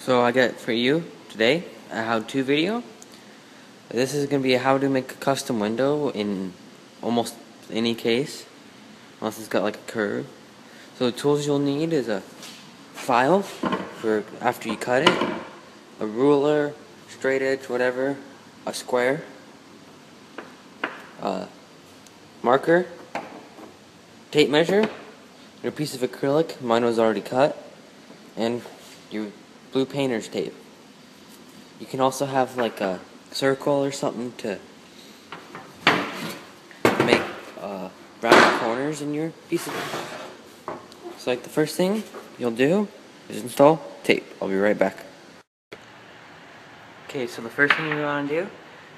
So I got for you today a how-to video. This is going to be how to make a custom window in almost any case, unless it's got like a curve. So the tools you'll need is a file for after you cut it, a ruler, straight edge, whatever, a square, a marker, tape measure, and a piece of acrylic. Mine was already cut, and your blue painter's tape. You can also have like a circle or something to make round corners in your piece of. So like the first thing you'll do is install tape. I'll be right back. Okay, so the first thing you want to do is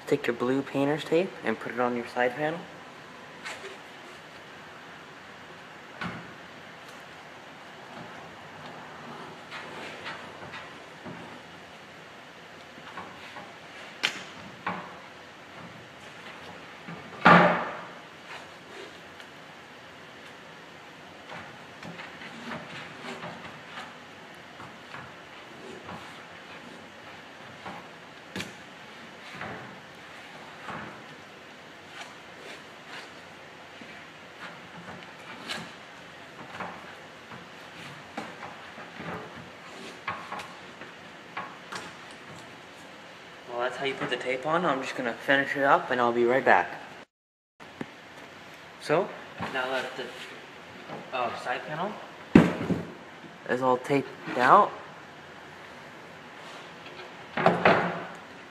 take your blue painter's tape and put it on your side panel. Well, that's how you put the tape on. I'm just going to finish it up and I'll be right back. So, now that the side panel is all taped out,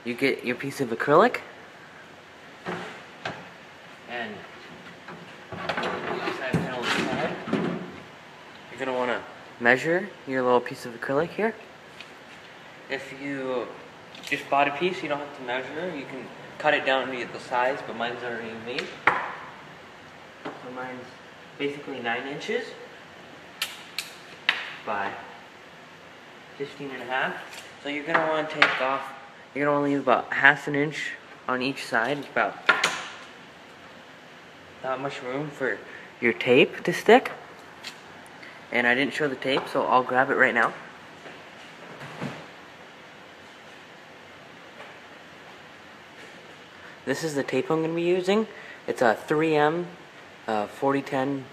you get your piece of acrylic and side panel aside. You're going to want to measure your little piece of acrylic here. If you just bought a piece, you don't have to measure. You can cut it down to get the size, but mine's already made. So mine's basically 9 inches by 15.5. So you're gonna want to take off. You're gonna want to leave about ½ an inch on each side. It's about that much room for your tape to stick. And I didn't show the tape, so I'll grab it right now. This is the tape I'm going to be using. It's a 3M 4010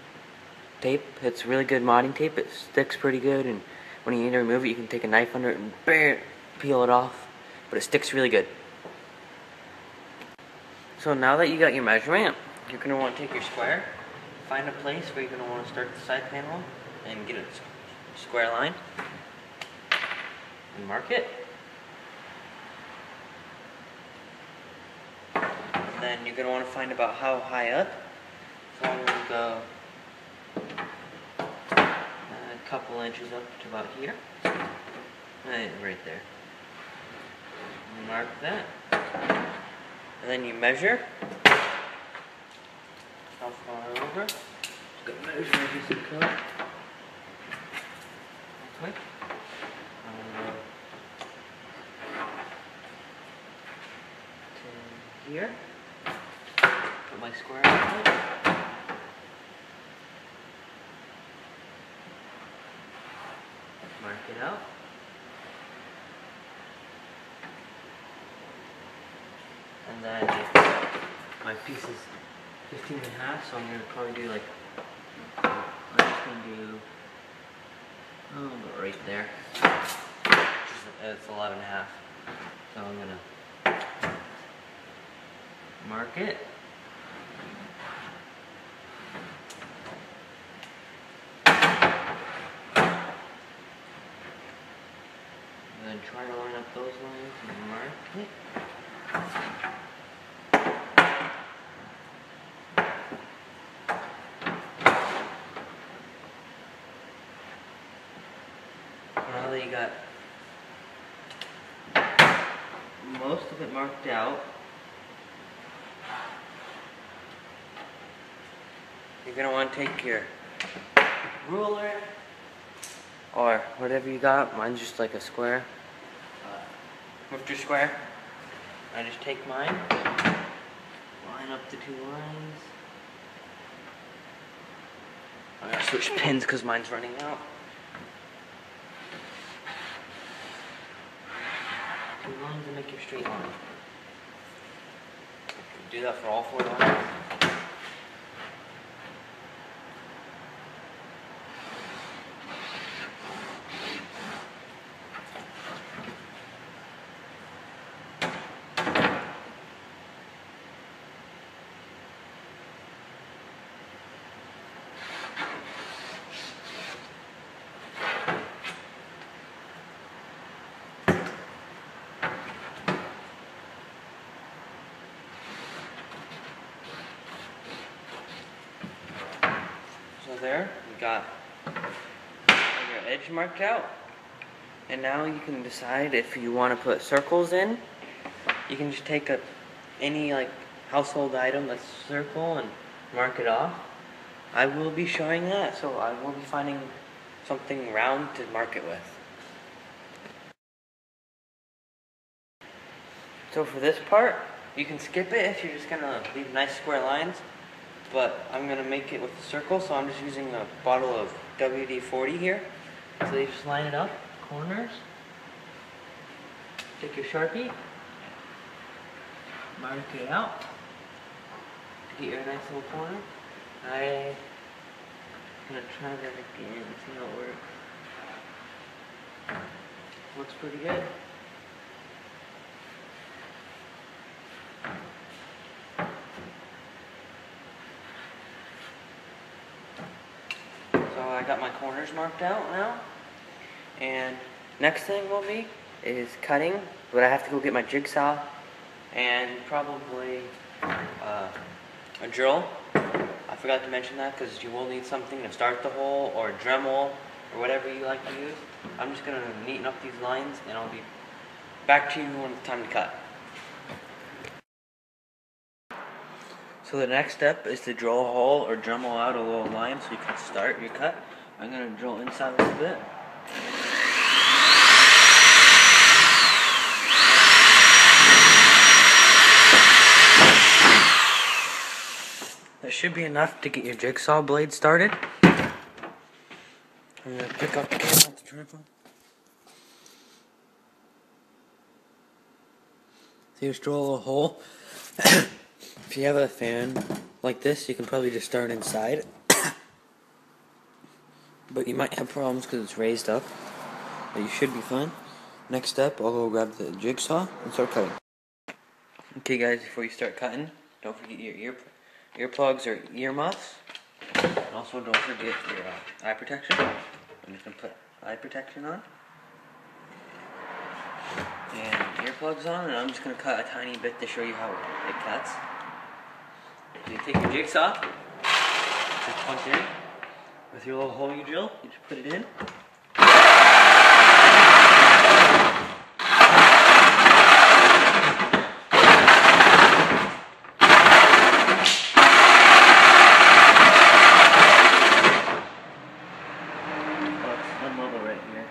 tape. It's really good modding tape. It sticks pretty good, and when you need to remove it, you can take a knife under it and peel it off. But it sticks really good. So now that you got your measurement, you're going to want to take your square, find a place where you're going to want to start the side panel, and get a square line, and mark it. Then you're going to want to find about how high up. So I'm going to go a couple inches up to about here. Right there. Mark that. And then you measure how far over. Just got to measure my piece of color. Quick. To here. Put my square on it. Mark it out. And then my piece is 15.5, so I'm going to probably do like, I'm just going to do, about right there. It's 11.5. So I'm going to mark it. And then try to line up those lines and mark it. Now that you got most of it marked out, you're going to want to take your ruler or whatever you got. Mine's just like a square, Rifter square. I just take mine, line up the two lines. I gotta switch pins because mine's running out. 2 lines and make your straight line. Do that for all 4 lines. So there, we got your edge marked out. And now you can decide if you want to put circles in. You can just take any like household item that's circle and mark it off. I will be showing that, so I will be finding something round to mark it with. So for this part, you can skip it if you're just gonna leave nice square lines. But I'm going to make it with a circle, so I'm just using a bottle of WD-40 here. So you just line it up, corners. Take your Sharpie, mark it out, get your nice little corner. I'm going to try that again, see how it works. Looks pretty good. So I got my corners marked out now, and next thing will be is cutting, but I have to go get my jigsaw and probably a drill. I forgot to mention that because you will need something to start the hole or a Dremel or whatever you like to use. I'm just going to neaten up these lines and I'll be back to you when it's time to cut. So the next step is to drill a hole or Dremel out a little line so you can start your cut. I'm going to drill inside a little bit. That should be enough to get your jigsaw blade started. I'm going to pick up the camera off the tripod. So you just drill a hole. If you have a fan like this, you can probably just start inside. But you might have problems because it's raised up. But you should be fine. Next step, I'll go grab the jigsaw and start cutting. Okay guys, before you start cutting, don't forget your earplugs or earmuffs. And also don't forget your eye protection. I'm just going to put eye protection on. And earplugs on, and I'm just going to cut a tiny bit to show you how it cuts. So you take your jigsaw, just punch in. With your little hole you drill, you just put it in. Level right here.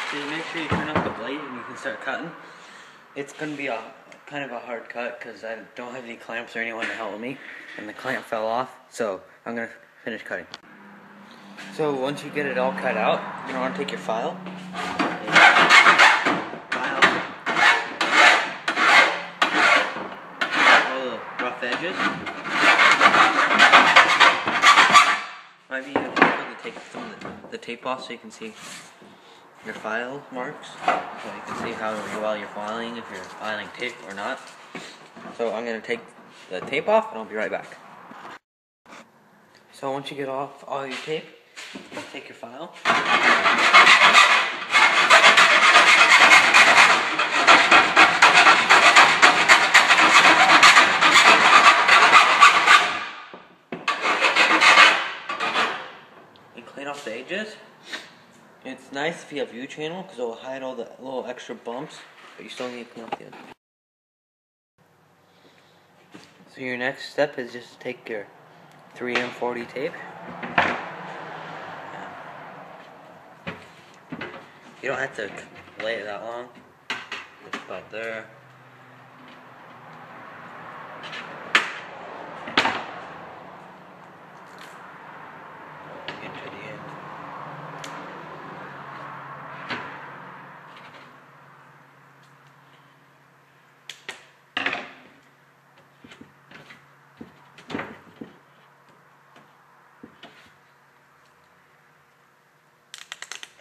So you make sure you turn off the blade and you can start cutting. It's going to be a kind of a hard cut because I don't have any clamps or anyone to help me, and the clamp fell off, so I'm going to finish cutting. So once you get it all cut out, you're going to want to take your file. All the rough edges. Maybe you can take some of the tape off so you can see your file marks. So you can see how well you're filing, if you're filing tape or not. So I'm going to take the tape off and I'll be right back. So once you get off all your tape, take your file. And clean off the edges. It's nice if you have U-channel because it will hide all the little extra bumps, but you still need to clean up the edges. So your next step is just to take your 3M40 tape. You don't have to lay it that long. Good spot there. Get to the end.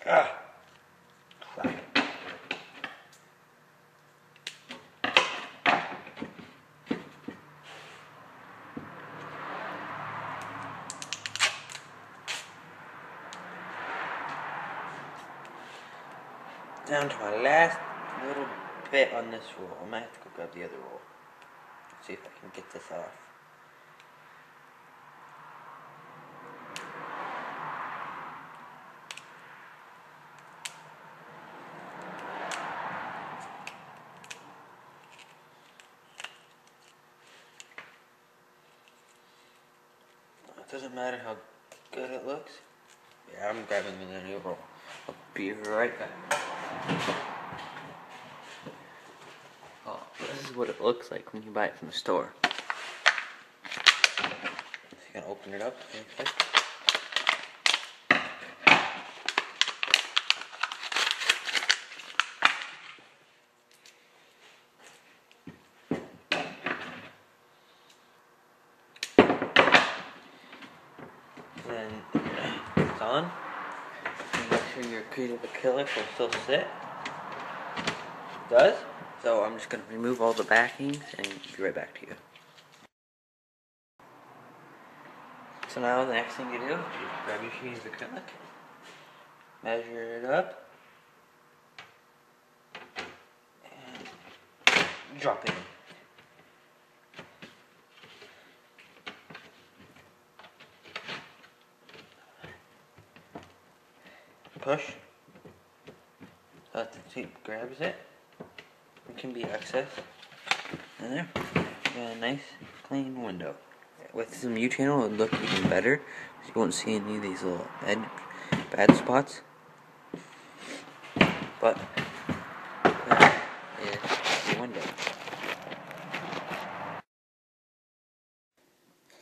Ah! Crap. Down to my last little bit on this roll. I might have to go grab the other roll. See if I can get this off. It doesn't matter how good it looks. Yeah, I'm grabbing the new roll. I'll be right back. Oh, this is what it looks like when you buy it from the store. So you're gonna open it up. Okay. Then it's on. And make sure your creative acrylic will still sit. It does. So I'm just gonna remove all the backings and be right back to you. So now the next thing you do is grab your sheet of acrylic, measure it up, and drop it in. Push so that the tape grabs it. It can be excess. And there, you got a nice clean window. With some U-channel, it would look even better because you won't see any of these little bad spots. But that is the window.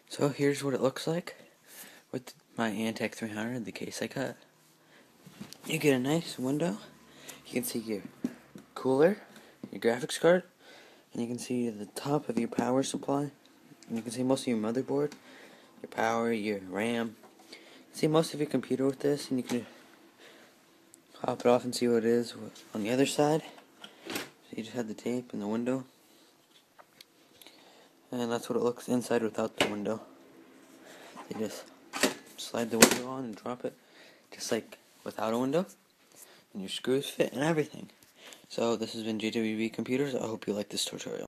So here's what it looks like with my Antec 300, the case I cut. You get a nice window. You can see your cooler, your graphics card, and you can see the top of your power supply. And you can see most of your motherboard, your power, your RAM. You can see most of your computer with this, and you can pop it off and see what it is on the other side. So you just have the tape and the window. And that's what it looks inside without the window. You just slide the window on and drop it, just like without a window. And your screws fit and everything. So this has been JWB Computers. I hope you like this tutorial.